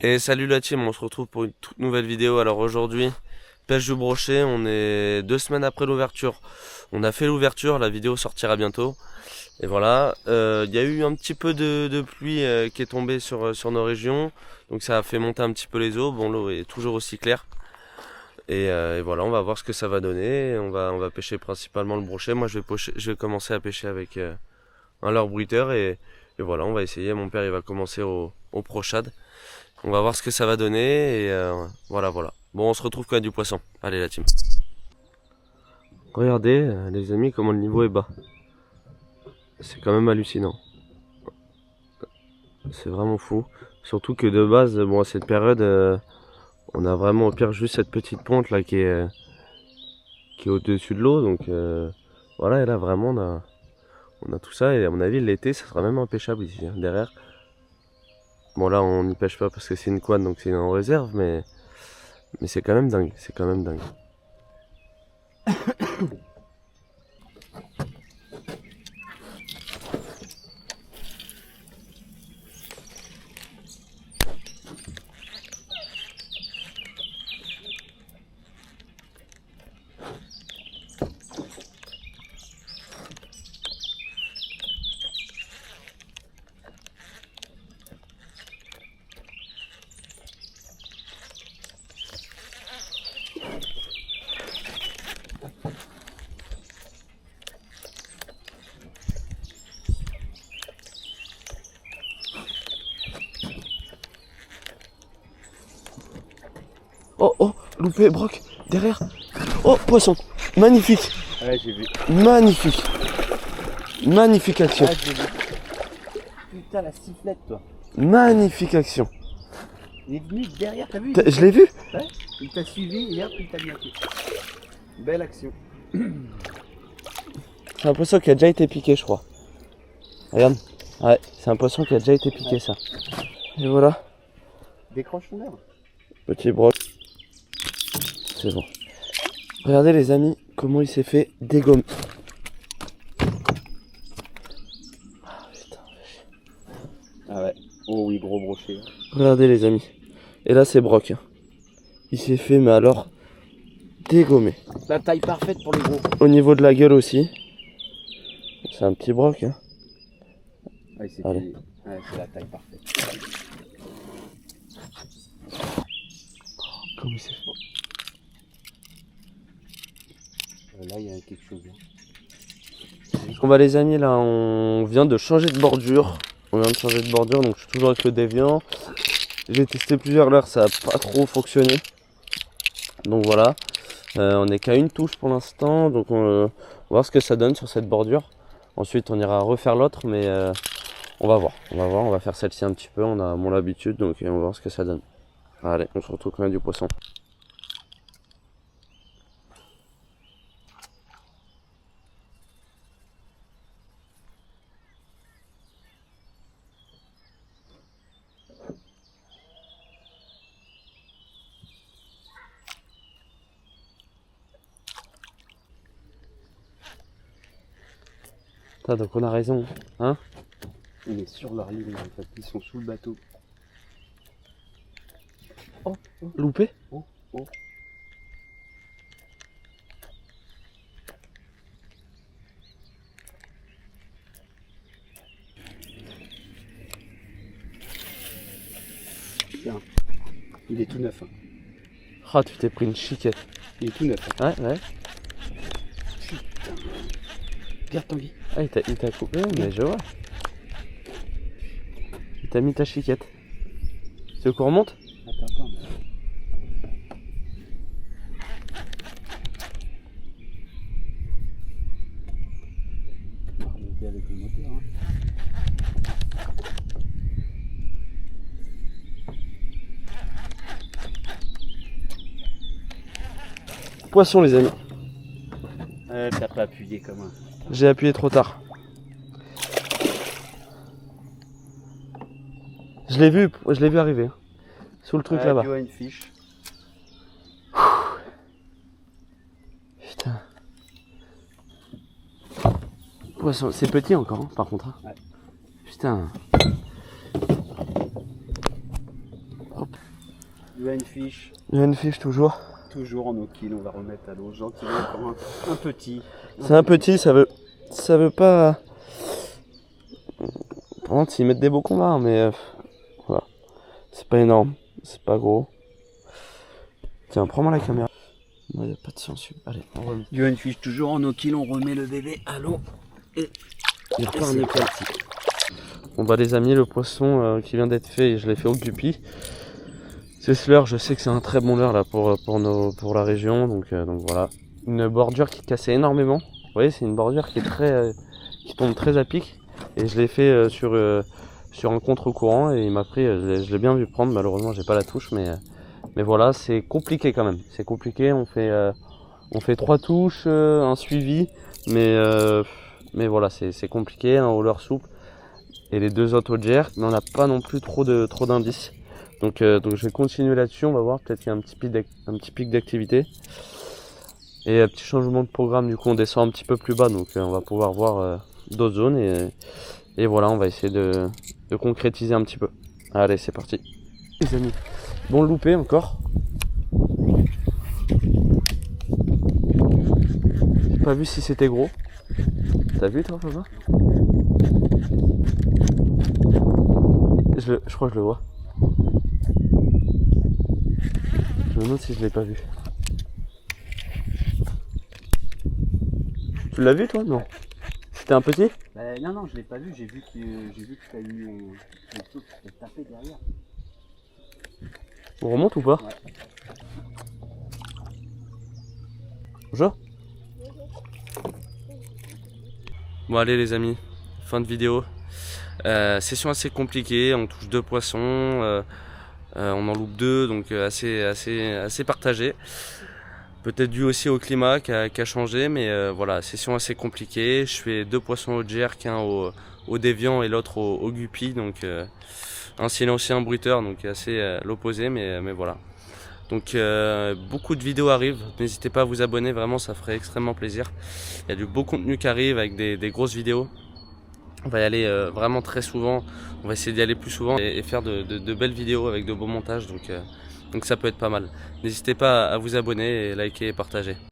Et salut la team, on se retrouve pour une toute nouvelle vidéo. Alors aujourd'hui, pêche du brochet, on est 2 semaines après l'ouverture. On a fait l'ouverture, la vidéo sortira bientôt. Et voilà, il y a eu un petit peu de pluie qui est tombée sur nos régions. Donc ça a fait monter un petit peu les eaux. Bon, l'eau est toujours aussi claire. Et voilà, on va voir ce que ça va donner. On va pêcher principalement le brochet. Moi je vais commencer à pêcher avec un leurre bruiteur. Et voilà, on va essayer. Mon père il va commencer au prochade. On va voir ce que ça va donner et voilà. Bon, on se retrouve quand il y a du poisson. Allez la team. Regardez les amis comment le niveau est bas. C'est quand même hallucinant. C'est vraiment fou. Surtout que de base, bon à cette période, on a vraiment au pire juste cette petite ponte là qui est au-dessus de l'eau. Donc voilà, et là vraiment on a tout ça et à mon avis l'été ça sera même impêchable ici, hein, derrière. Bon là on n'y pêche pas parce que c'est une quad donc c'est en réserve mais c'est quand même dingue, c'est quand même dingue. Oh, oh, loupé, broc, derrière. Oh, poisson, magnifique, Ouais, j'ai vu. magnifique. Magnifique action, Ah, j'ai vu. Putain, la sifflette, toi. magnifique action. Il est venu derrière, t'as vu? Je l'ai vu. Ouais, il t'a suivi et hop, il t'a mis un coup. Belle action. C'est un poisson qui a déjà été piqué, je crois. Regarde, ouais, c'est un poisson qui a déjà été piqué, ça. Et voilà, Décroche ton air. petit broc. C'est bon. Regardez les amis, comment il s'est fait dégommer. Ah, putain. Ah ouais. Oh oui, gros brochet. Regardez les amis. Et là c'est broc. Il s'est fait, mais alors, dégommer. La taille parfaite pour les gros. Au niveau de la gueule aussi. C'est un petit broc, hein. Ouais, c'est Allez. Ouais, c'est la taille parfaite. Comment il s'est fait. Là, il y a quelque chose. Donc bah les amis, là on vient de changer de bordure. On vient de changer de bordure, donc je suis toujours avec le déviant. J'ai testé plusieurs leurres, ça n'a pas trop fonctionné. Donc voilà, on n'est qu'à une touche pour l'instant, donc on va voir ce que ça donne sur cette bordure. Ensuite on ira refaire l'autre, mais on va voir, on va faire celle-ci un petit peu, on a mon habitude, donc on va voir ce que ça donne. Allez, on se retrouve quand il y a du poisson. Ah, donc on a raison, hein? On est sur leur ligne, en fait. Ils sont sous le bateau. Oh, oh, Loupé? oh, oh. Tiens, il est tout neuf. Hein. Ah, tu t'es pris une chiquette. Il est tout neuf. Hein. Ouais. Putain. Regarde Tanguy. Ah, il t'a coupé, mais je vois. Il t'a mis ta chiquette. Tu veux qu'on remonte? Attends. On va remonter avec le moteur. Hein. Poisson les amis. T'as pas appuyé comme un. J'ai appuyé trop tard. Je l'ai vu arriver. Hein. Sous le truc là-bas. Tu vois une fiche. Putain. Poisson, c'est petit encore, hein, par contre. Hein. Ouais. Putain. Il y a une fiche, Il y a une fiche toujours. toujours en eau-kill, on va remettre à l'eau gentiment comme un petit. C'est un petit, ça veut pas... Par contre, ils mettent des beaux combats, mais voilà. C'est pas énorme, c'est pas gros. Tiens, prends-moi la caméra. Il n'y a pas de censure. Allez, on remet. Il y a une fiche, toujours en eau-kill, on remet le bébé à l'eau. Et Il repart c'est nickel. parti. Bon bah les amis, le poisson qui vient d'être fait, je l'ai fait au guppy. C'est ce leurre, je sais que c'est un très bon leurre là pour la région, donc voilà. Une bordure qui cassait énormément. Vous voyez, c'est une bordure qui est qui tombe très à pic. Et je l'ai fait sur un contre-courant et il m'a pris, je l'ai bien vu prendre. Malheureusement, j'ai pas la touche, mais voilà, c'est compliqué quand même. C'est compliqué. On fait 3 touches, un suivi, mais voilà, c'est compliqué, un hauleur souple et les 2 autres au jerk, mais on n'a pas non plus trop d'indices. Donc je vais continuer là-dessus, on va voir, peut-être qu'il y a un petit pic d'activité. Et un petit changement de programme, du coup on descend un petit peu plus bas, donc on va pouvoir voir d'autres zones et voilà, on va essayer de concrétiser un petit peu. Allez, c'est parti. Les amis, bon loupé encore. J'ai pas vu si c'était gros. T'as vu toi, papa? Je crois que je le vois. Je me demande si je l'ai pas vu. Tu l'as vu toi? Non. C'était un petit? Non, je l'ai pas vu, j'ai vu que tu as eu le truc qui s'est tapé derrière. On remonte ou pas? Ouais. Bonjour. Bon allez les amis, fin de vidéo. Session assez compliquée, on touche 2 poissons, on en loupe 2, donc assez partagé. Peut-être dû aussi au climat qui a changé, mais voilà, session assez compliquée. Je fais 2 poissons au jerk, un au déviant et l'autre au guppy, donc un silencieux, un bruiteur, donc assez l'opposé, mais voilà. Donc beaucoup de vidéos arrivent, n'hésitez pas à vous abonner, vraiment ça ferait extrêmement plaisir. Il y a du beau contenu qui arrive avec des grosses vidéos. On va y aller vraiment très souvent, on va essayer d'y aller plus souvent et faire de belles vidéos avec de beaux montages, donc ça peut être pas mal. N'hésitez pas à vous abonner, et liker et partager.